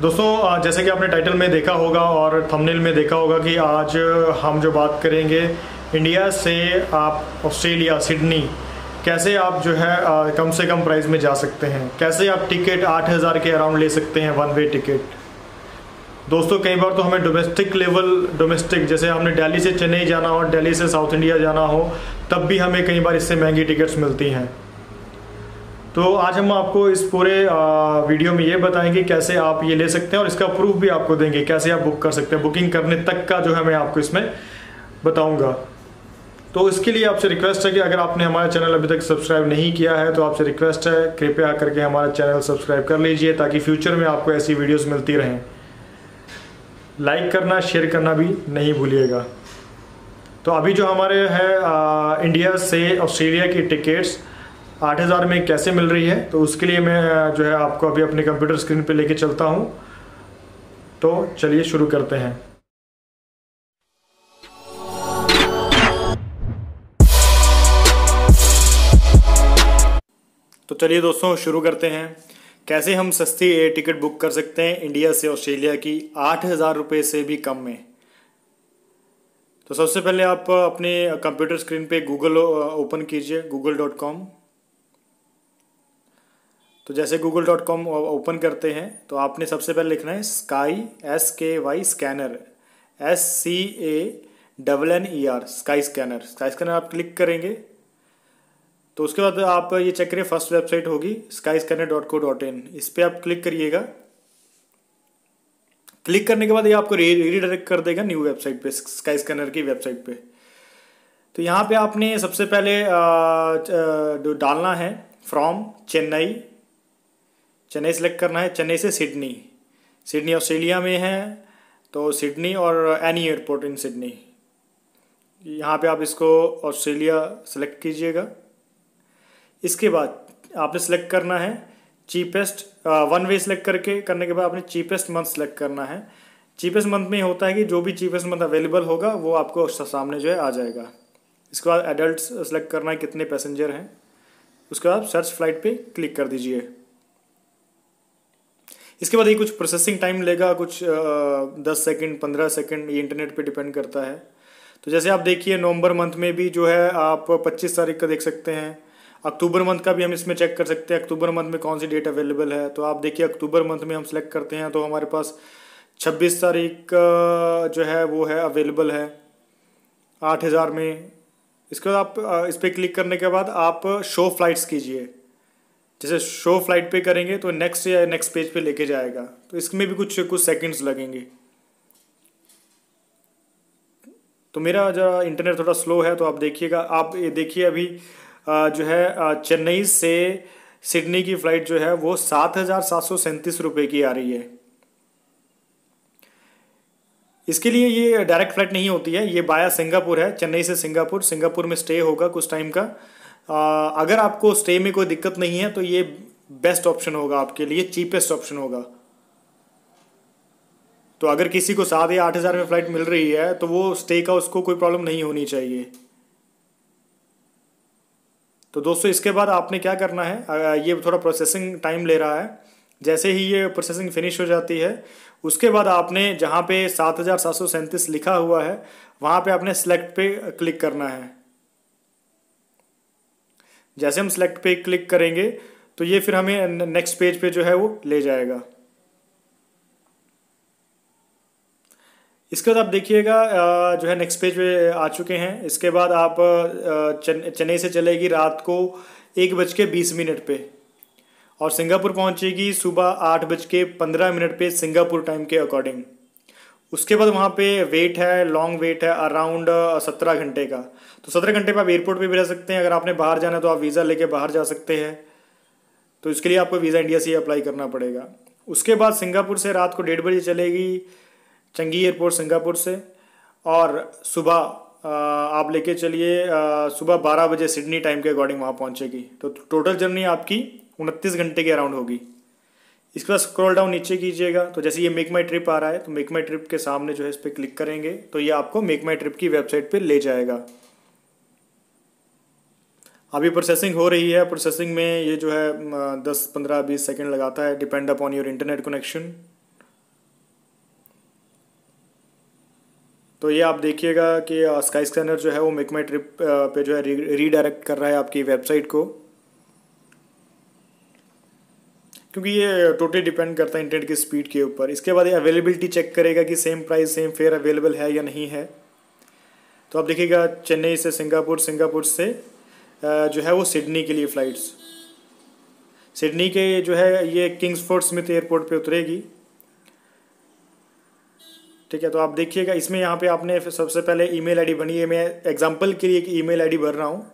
दोस्तों जैसे कि आपने टाइटल में देखा होगा और थंबनेल में देखा होगा कि आज हम जो बात करेंगे इंडिया से आप ऑस्ट्रेलिया सिडनी कैसे आप जो है कम से कम प्राइस में जा सकते हैं, कैसे आप टिकट 8,000 के अराउंड ले सकते हैं वन वे टिकट। दोस्तों कई बार तो हमें डोमेस्टिक जैसे हमने दिल्ली से चेन्नई जाना हो, दिल्ली से साउथ इंडिया जाना हो, तब भी हमें कई बार इससे महंगी टिकट्स मिलती हैं। तो आज हम आपको इस पूरे वीडियो में ये बताएंगे कैसे आप ये ले सकते हैं और इसका प्रूफ भी आपको देंगे कैसे आप बुक कर सकते हैं। बुकिंग करने तक का जो है मैं आपको इसमें बताऊंगा। तो इसके लिए आपसे रिक्वेस्ट है कि अगर आपने हमारा चैनल अभी तक सब्सक्राइब नहीं किया है तो आपसे रिक्वेस्ट है कृपया करके हमारा चैनल सब्सक्राइब कर लीजिए ताकि फ्यूचर में आपको ऐसी वीडियोस मिलती रहें। लाइक करना शेयर करना भी नहीं भूलिएगा। तो अभी जो हमारे है इंडिया से ऑस्ट्रेलिया की टिकट्स 8,000 में कैसे मिल रही है, तो उसके लिए मैं जो है आपको अभी अपने कंप्यूटर स्क्रीन पे लेके चलता हूं। तो चलिए शुरू करते हैं। तो चलिए दोस्तों शुरू करते हैं कैसे हम सस्ती एयर टिकट बुक कर सकते हैं इंडिया से ऑस्ट्रेलिया की 8,000 रुपये से भी कम में। तो सबसे पहले आप अपने कंप्यूटर स्क्रीन पे गूगल ओपन कीजिए, google.com। तो जैसे google.com ओपन करते हैं तो आपने सबसे पहले लिखना है sky SKY scanner SCANNER sky scanner आप क्लिक करेंगे। तो उसके बाद आप ये चेक करिए फर्स्ट वेबसाइट होगी skyscanner.co.in, इस पर आप क्लिक करिएगा। क्लिक करने के बाद ये आपको रीडायरेक्ट कर देगा न्यू वेबसाइट पे, स्काई स्कैनर की वेबसाइट पे। तो यहाँ पे आपने सबसे पहले डालना है फ्रॉम चेन्नई सेलेक्ट करना है। चेन्नई से सिडनी ऑस्ट्रेलिया में है तो सिडनी और एनी एयरपोर्ट इन सिडनी, यहाँ पे आप इसको ऑस्ट्रेलिया सेलेक्ट कीजिएगा। इसके बाद आपने सेलेक्ट करना है चीपेस्ट वन वे सेलेक्ट करने के बाद आपने चीपेस्ट मंथ सेलेक्ट करना है। चीपेस्ट मंथ में होता है कि जो भी चीपेस्ट मंथ अवेलेबल होगा वो आपको सामने जो है आ जाएगा। इसके बाद एडल्ट सेलेक्ट करना है कितने पैसेंजर हैं। उसके बाद सर्च फ्लाइट पे क्लिक कर दीजिए। इसके बाद ये कुछ प्रोसेसिंग टाइम लेगा, कुछ 10 सेकंड 15 सेकंड, ये इंटरनेट पे डिपेंड करता है। तो जैसे आप देखिए नवंबर मंथ में भी जो है आप 25 तारीख का देख सकते हैं। अक्टूबर मंथ का भी हम इसमें चेक कर सकते हैं अक्टूबर मंथ में कौन सी डेट अवेलेबल है। तो आप देखिए अक्टूबर मंथ में हम सेलेक्ट करते हैं तो हमारे पास 26 तारीख जो है वो है अवेलेबल है 8,000 में। इसके बाद आप इस पर क्लिक करने के बाद आप शो फ्लाइट्स कीजिए। जैसे शो फ्लाइट पे करेंगे तो नेक्स्ट पेज पे लेके जाएगा। तो इसमें भी कुछ सेकंड्स लगेंगे। तो मेरा जो इंटरनेट थोड़ा स्लो है तो आप देखिएगा। आप ये देखिए अभी जो है चेन्नई से सिडनी की फ़्लाइट जो है वो 7,737 रुपये की आ रही है। इसके लिए ये डायरेक्ट फ़्लाइट नहीं होती है, ये बाया सिंगापुर है। चेन्नई से सिंगापुर में स्टे होगा कुछ टाइम का। अगर आपको स्टे में कोई दिक्कत नहीं है तो ये बेस्ट ऑप्शन होगा आपके लिए, चीपेस्ट ऑप्शन होगा। तो अगर किसी को 7 या 8,000 में फ़्लाइट मिल रही है तो वो स्टे का उसको कोई प्रॉब्लम नहीं होनी चाहिए। तो दोस्तों इसके बाद आपने क्या करना है, ये थोड़ा प्रोसेसिंग टाइम ले रहा है। जैसे ही ये प्रोसेसिंग फिनिश हो जाती है उसके बाद आपने जहाँ पे 7,737 लिखा हुआ है वहाँ पे आपने सेलेक्ट पे क्लिक करना है। जैसे हम सेलेक्ट पे क्लिक करेंगे तो ये फिर हमें नेक्स्ट पेज पे जो है वो ले जाएगा। इसके बाद आप देखिएगा जो है नेक्स्ट पेज पे आ चुके हैं। इसके बाद आप चेन्नई से चलेगी रात को 1:20 पे और सिंगापुर पहुंचेगी सुबह 8:15 पे सिंगापुर टाइम के अकॉर्डिंग। उसके बाद वहाँ पे लॉन्ग वेट है अराउंड 17 घंटे का। तो 17 घंटे पे आप एयरपोर्ट पे भी रह सकते हैं। अगर आपने बाहर जाना है तो आप वीज़ा लेके बाहर जा सकते हैं। तो इसके लिए आपको वीज़ा इंडिया से ही अप्लाई करना पड़ेगा। उसके बाद सिंगापुर से रात को 1:30 बजे चलेगी चंगी एयरपोर्ट सिंगापुर से और सुबह आप लेके चलिए सुबह 12 बजे सिडनी टाइम के अकॉर्डिंग वहाँ पहुँचेगी। तो टोटल जर्नी आपकी 29 घंटे के अराउंड होगी। इसके बाद स्क्रॉल डाउन नीचे कीजिएगा तो जैसे ये मेक माई ट्रिप आ रहा है तो मेक माई ट्रिप के सामने जो है इस पर क्लिक करेंगे तो ये आपको मेक माई ट्रिप की वेबसाइट पे ले जाएगा। अभी प्रोसेसिंग हो रही है। प्रोसेसिंग में ये जो है 10, 15, 20 सेकंड लगाता है, depend upon your internet connection. तो ये आप देखिएगा कि स्काई स्कैनर जो है वो मेक माई ट्रिप पे जो है रीडायरेक्ट कर रहा है आपकी वेबसाइट को, क्योंकि ये टोटली डिपेंड करता है इंटरनेट की स्पीड के ऊपर। इसके बाद ये अवेलेबिलिटी चेक करेगा कि same price same fair available है या नहीं है। तो आप देखिएगा चेन्नई से सिंगापुर, सिंगापुर से जो है वो सिडनी के लिए फ़्लाइट्स, सिडनी के जो है ये किंग्सफोर्ड स्मिथ एयरपोर्ट पे उतरेगी। ठीक है, तो आप देखिएगा इसमें यहाँ पे आपने सबसे पहले ईमेल आईडी बनी है, मैं एग्जांपल के लिए एक ईमेल आईडी भर रहा हूँ।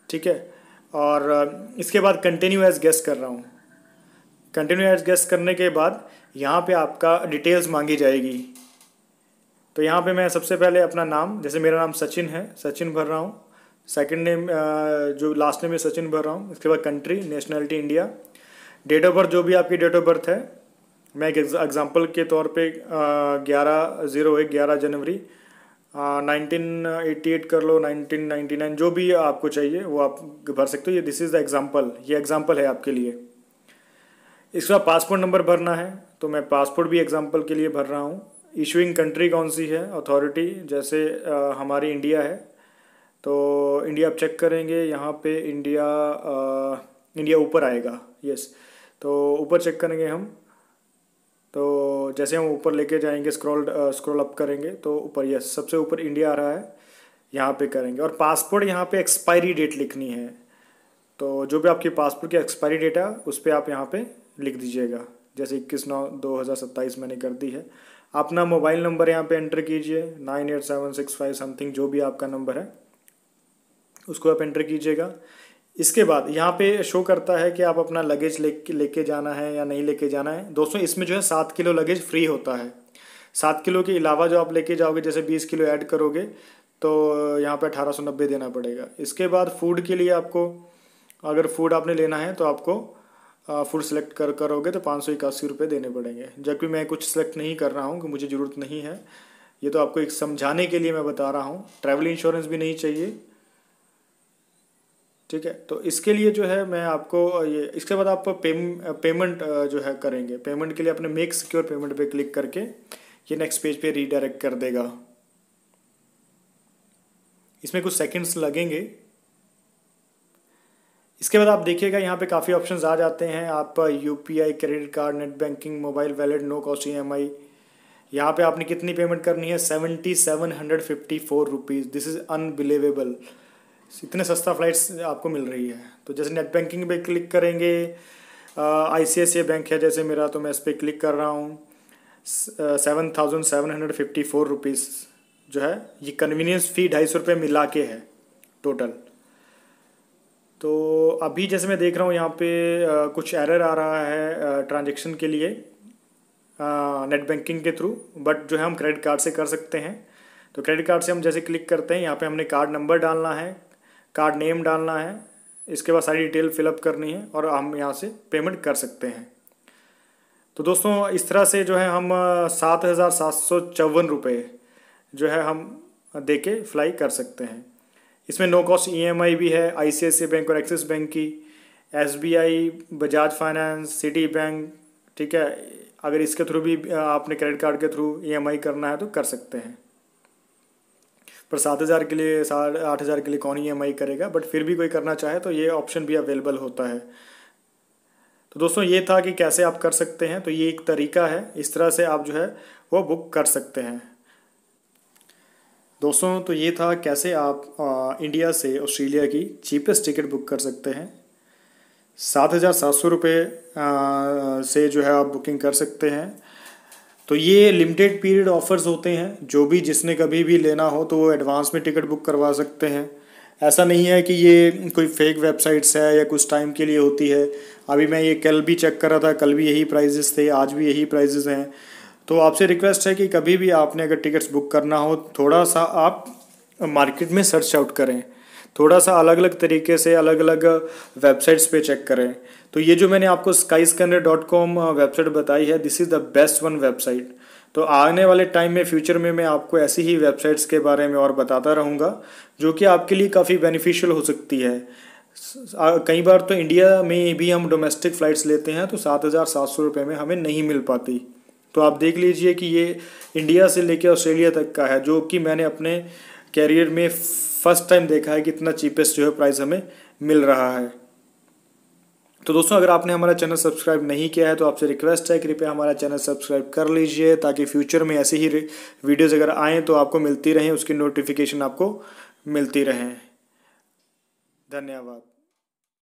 ठीक है, और इसके बाद कंटिन्यू एज गेस्ट कर रहा हूँ। कंटिन्यू एज गेस्ट करने के बाद यहाँ पे आपका डिटेल्स मांगी जाएगी। तो यहाँ पे मैं सबसे पहले अपना नाम, जैसे मेरा नाम सचिन है, सचिन भर रहा हूँ। सेकंड नेम जो लास्ट नेम है सचिन भर रहा हूँ। इसके बाद country, nationality India, date of birth जो भी आपकी डेट ऑफ बर्थ है, मैं एक एग्जांपल के तौर पे 11 जनवरी 1988 कर लो, 1999, जो भी आपको चाहिए वो आप भर सकते हो। ये दिस इज़ द एग्जांपल, ये एग्जांपल है आपके लिए। इसके बाद पासपोर्ट नंबर भरना है, तो मैं पासपोर्ट भी एग्जांपल के लिए भर रहा हूँ। इशूइंग कंट्री कौन सी है, अथॉरिटी, जैसे हमारी इंडिया है तो इंडिया आप चेक करेंगे, यहाँ पे इंडिया ऊपर आएगा, यस, तो ऊपर चेक करेंगे हम। तो जैसे हम ऊपर लेके जाएंगे, स्क्रॉल अप करेंगे तो ऊपर, यस, सबसे ऊपर इंडिया आ रहा है, यहाँ पे करेंगे। और पासपोर्ट यहाँ पे एक्सपायरी डेट लिखनी है, तो जो भी आपकी पासपोर्ट की एक्सपायरी डेट है उस पर आप यहाँ पे लिख दीजिएगा। जैसे 21/9/2027 मैंने कर दी है। अपना मोबाइल नंबर यहाँ पे एंटर कीजिए, 98765 समथिंग, जो भी आपका नंबर है उसको आप एंटर कीजिएगा। इसके बाद यहाँ पे शो करता है कि आप अपना लगेज लेके जाना है या नहीं लेके जाना है। दोस्तों इसमें जो है 7 किलो लगेज फ्री होता है। 7 किलो के अलावा जो आप लेके जाओगे, जैसे 20 किलो ऐड करोगे तो यहाँ पे 1890 देना पड़ेगा। इसके बाद फूड के लिए आपको, अगर फूड आपने लेना है तो आपको फूड सेलेक्ट करोगे तो 581 रुपये देने पड़ेंगे। जबकि मैं कुछ सेलेक्ट नहीं कर रहा हूँ कि मुझे ज़रूरत नहीं है, ये तो आपको एक समझाने के लिए मैं बता रहा हूँ। ट्रैवल इंश्योरेंस भी नहीं चाहिए, ठीक है। तो इसके लिए जो है मैं आपको ये, इसके बाद आप पेमेंट जो है करेंगे। पेमेंट के लिए अपने मेक सिक्योर पेमेंट पे क्लिक करके ये नेक्स्ट पेज पे रीडायरेक्ट कर देगा। इसमें कुछ सेकंड्स लगेंगे। इसके बाद आप देखिएगा यहाँ पे काफ़ी ऑप्शंस आ जाते हैं। आप UPI, credit card, net banking, mobile wallet, no cost EMI, यहाँ पे आपने कितनी पेमेंट करनी है, 7754 रुपीज़। दिस इज़ अनबिलीवेबल, इतने सस्ता फ्लाइट्स आपको मिल रही है। तो जैसे नेट बैंकिंग पे क्लिक करेंगे, ICICI बैंक है जैसे मेरा, तो मैं इस पर क्लिक कर रहा हूँ। 7754 रुपीज़ जो है, ये कन्वीनियंस फ़ी 250 रुपये मिला के है टोटल। तो अभी जैसे मैं देख रहा हूँ यहाँ पे कुछ एरर आ रहा है ट्रांजैक्शन के लिए नेट बैंकिंग के थ्रू, बट जो है हम क्रेडिट कार्ड से कर सकते हैं। तो क्रेडिट कार्ड से हम जैसे क्लिक करते हैं, यहाँ पे हमने कार्ड नंबर डालना है, कार्ड नेम डालना है, इसके बाद सारी डिटेल फिलअप करनी है और हम यहाँ से पेमेंट कर सकते हैं। तो दोस्तों इस तरह से जो है हम 7754 रुपये जो है हम दे के फ्लाई कर सकते हैं। इसमें नो कॉस्ट EMI भी है, ICICI बैंक और एक्सिस बैंक की, SBI, Bajaj finance, city bank, ठीक है। अगर इसके थ्रू भी आपने क्रेडिट कार्ड के थ्रू EMI करना है तो कर सकते हैं, पर 7,000 के लिए, 8,500 के लिए कौन EMI करेगा, बट फिर भी कोई करना चाहे तो ये ऑप्शन भी अवेलेबल होता है। तो दोस्तों ये था कि कैसे आप कर सकते हैं। तो ये एक तरीका है, इस तरह से आप जो है वो बुक कर सकते हैं। दोस्तों तो ये था कैसे आप इंडिया से ऑस्ट्रेलिया की चीपेस्ट टिकट बुक कर सकते हैं। 7,700 रुपये से जो है आप बुकिंग कर सकते हैं। तो ये लिमिटेड पीरियड ऑफर्स होते हैं, जो भी जिसने कभी भी लेना हो तो वो एडवांस में टिकट बुक करवा सकते हैं। ऐसा नहीं है कि ये कोई फेक वेबसाइट्स है या कुछ टाइम के लिए होती है। अभी मैं ये कल भी चेक कर रहा था, कल भी यही प्राइजेस थे, आज भी यही प्राइजेस हैं। तो आपसे रिक्वेस्ट है कि कभी भी आपने अगर टिकट्स बुक करना हो, थोड़ा सा आप मार्केट में सर्च आउट करें, थोड़ा सा अलग अलग तरीके से अलग अलग वेबसाइट्स पे चेक करें। तो ये जो मैंने आपको skyscanner.com वेबसाइट बताई है, this is the best one website. तो आने वाले टाइम में, फ्यूचर में मैं आपको ऐसी ही वेबसाइट्स के बारे में और बताता रहूँगा, जो कि आपके लिए काफ़ी बेनिफिशियल हो सकती है। कई बार तो इंडिया में भी हम डोमेस्टिक फ़्लाइट्स लेते हैं तो 7,700 रुपये में हमें नहीं मिल पाती, तो आप देख लीजिए कि ये इंडिया से लेकर ऑस्ट्रेलिया तक का है, जो कि मैंने अपने कैरियर में फर्स्ट टाइम देखा है कि इतना चीपेस्ट जो है प्राइस हमें मिल रहा है। तो दोस्तों, अगर आपने हमारा चैनल सब्सक्राइब नहीं किया है तो आपसे रिक्वेस्ट है, कृपया हमारा चैनल सब्सक्राइब कर लीजिए, ताकि फ्यूचर में ऐसी ही वीडियोज़ अगर आएँ तो आपको मिलती रहें, उसकी नोटिफिकेशन आपको मिलती रहें। धन्यवाद।